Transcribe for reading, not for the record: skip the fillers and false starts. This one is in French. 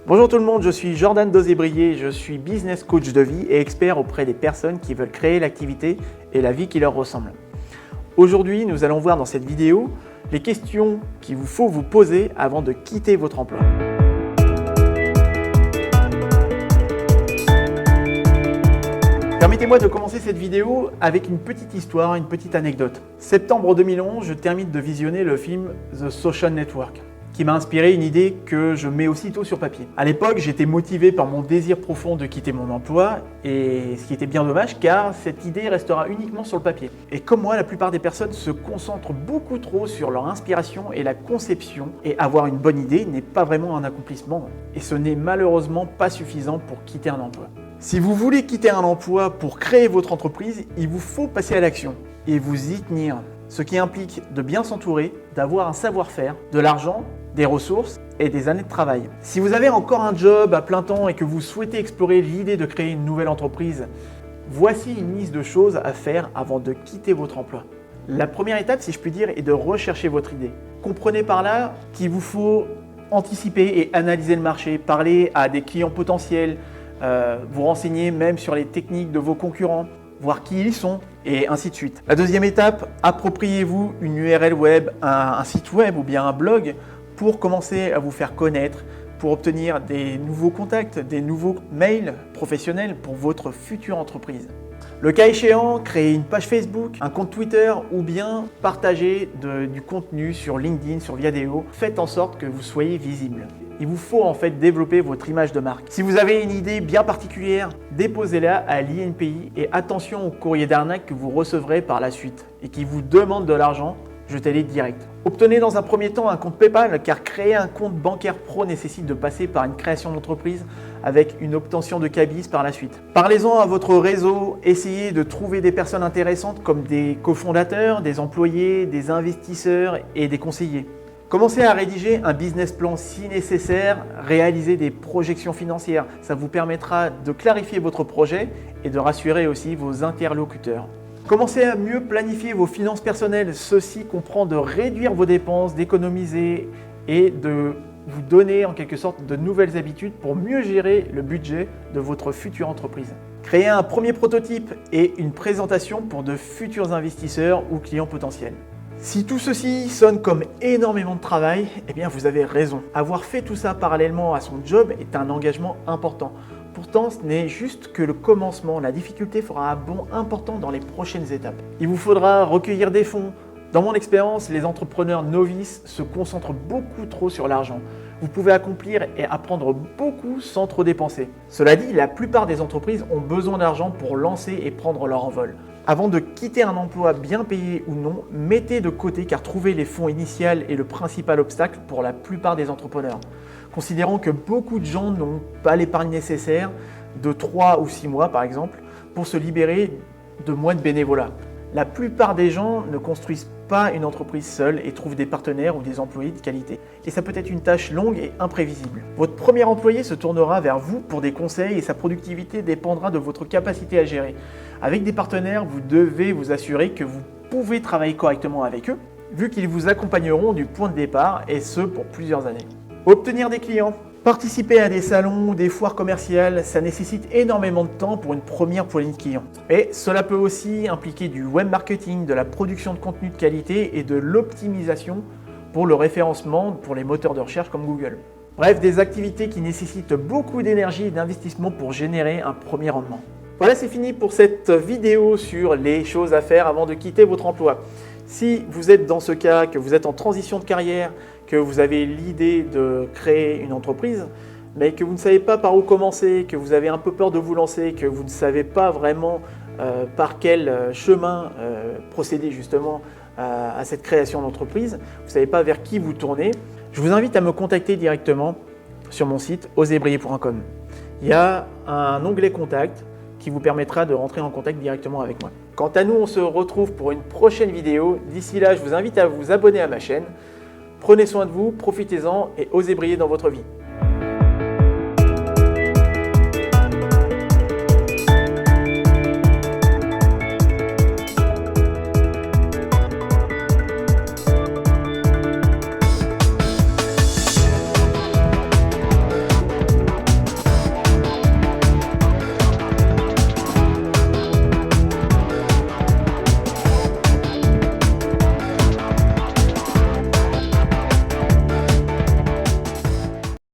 Bonjour tout le monde, je suis Jordan Dozébrier, je suis business coach de vie et expert auprès des personnes qui veulent créer l'activité et la vie qui leur ressemble. Aujourd'hui, nous allons voir dans cette vidéo les questions qu'il vous faut vous poser avant de quitter votre emploi. Permettez-moi de commencer cette vidéo avec une petite histoire, une petite anecdote. Septembre 2011, je termine de visionner le film The Social Network, qui m'a inspiré une idée que je mets aussitôt sur papier. À l'époque, j'étais motivé par mon désir profond de quitter mon emploi, et ce qui était bien dommage car cette idée restera uniquement sur le papier. Et comme moi, la plupart des personnes se concentrent beaucoup trop sur leur inspiration et la conception, et avoir une bonne idée n'est pas vraiment un accomplissement, et ce n'est malheureusement pas suffisant pour quitter un emploi. Si vous voulez quitter un emploi pour créer votre entreprise, il vous faut passer à l'action et vous y tenir. Ce qui implique de bien s'entourer, d'avoir un savoir-faire, de l'argent, des ressources et des années de travail. Si vous avez encore un job à plein temps et que vous souhaitez explorer l'idée de créer une nouvelle entreprise, voici une liste de choses à faire avant de quitter votre emploi. La première étape, si je puis dire, est de rechercher votre idée. Comprenez par là qu'il vous faut anticiper et analyser le marché, parler à des clients potentiels, vous renseigner même sur les techniques de vos concurrents, voir qui ils sont et ainsi de suite. La deuxième étape, appropriez-vous une URL web, un site web ou bien un blog pour commencer à vous faire connaître, pour obtenir des nouveaux contacts, des nouveaux mails professionnels pour votre future entreprise. Le cas échéant, créez une page Facebook, un compte Twitter ou bien partagez du contenu sur LinkedIn, sur Viadeo. Faites en sorte que vous soyez visible. Il vous faut en fait développer votre image de marque. Si vous avez une idée bien particulière, déposez-la à l'INPI et attention aux courriers d'arnaque que vous recevrez par la suite et qui vous demandent de l'argent, jetez-les direct. Obtenez dans un premier temps un compte PayPal car créer un compte bancaire pro nécessite de passer par une création d'entreprise avec une obtention de cabis par la suite. Parlez-en à votre réseau, essayez de trouver des personnes intéressantes comme des cofondateurs, des employés, des investisseurs et des conseillers. Commencez à rédiger un business plan si nécessaire, réalisez des projections financières. Ça vous permettra de clarifier votre projet et de rassurer aussi vos interlocuteurs. Commencez à mieux planifier vos finances personnelles. Ceci comprend de réduire vos dépenses, d'économiser et de vous donner en quelque sorte de nouvelles habitudes pour mieux gérer le budget de votre future entreprise. Créez un premier prototype et une présentation pour de futurs investisseurs ou clients potentiels. Si tout ceci sonne comme énormément de travail, eh bien vous avez raison. Avoir fait tout ça parallèlement à son job est un engagement important. Pourtant, ce n'est juste que le commencement. La difficulté fera un bond important dans les prochaines étapes. Il vous faudra recueillir des fonds. Dans mon expérience, les entrepreneurs novices se concentrent beaucoup trop sur l'argent. Vous pouvez accomplir et apprendre beaucoup sans trop dépenser. Cela dit, la plupart des entreprises ont besoin d'argent pour lancer et prendre leur envol. Avant de quitter un emploi bien payé ou non, mettez de côté car trouver les fonds initiaux est le principal obstacle pour la plupart des entrepreneurs. Considérons que beaucoup de gens n'ont pas l'épargne nécessaire de 3 ou 6 mois par exemple pour se libérer de mois de bénévolat. La plupart des gens ne construisent pas une entreprise seule et trouvent des partenaires ou des employés de qualité. Et ça peut être une tâche longue et imprévisible. Votre premier employé se tournera vers vous pour des conseils et sa productivité dépendra de votre capacité à gérer. Avec des partenaires, vous devez vous assurer que vous pouvez travailler correctement avec eux, vu qu'ils vous accompagneront du point de départ et ce pour plusieurs années. Obtenir des clients. Participer à des salons ou des foires commerciales, ça nécessite énormément de temps pour une première poignée de clients. Et cela peut aussi impliquer du web marketing, de la production de contenu de qualité et de l'optimisation pour le référencement pour les moteurs de recherche comme Google. Bref, des activités qui nécessitent beaucoup d'énergie et d'investissement pour générer un premier rendement. Voilà, c'est fini pour cette vidéo sur les choses à faire avant de quitter votre emploi. Si vous êtes dans ce cas, que vous êtes en transition de carrière, que vous avez l'idée de créer une entreprise, mais que vous ne savez pas par où commencer, que vous avez un peu peur de vous lancer, que vous ne savez pas vraiment par quel chemin procéder justement à cette création d'entreprise, vous ne savez pas vers qui vous tourner, je vous invite à me contacter directement sur mon site osebrier.com. Il y a un onglet contact qui vous permettra de rentrer en contact directement avec moi. Quant à nous, on se retrouve pour une prochaine vidéo. D'ici là, je vous invite à vous abonner à ma chaîne. Prenez soin de vous, profitez-en et osez briller dans votre vie.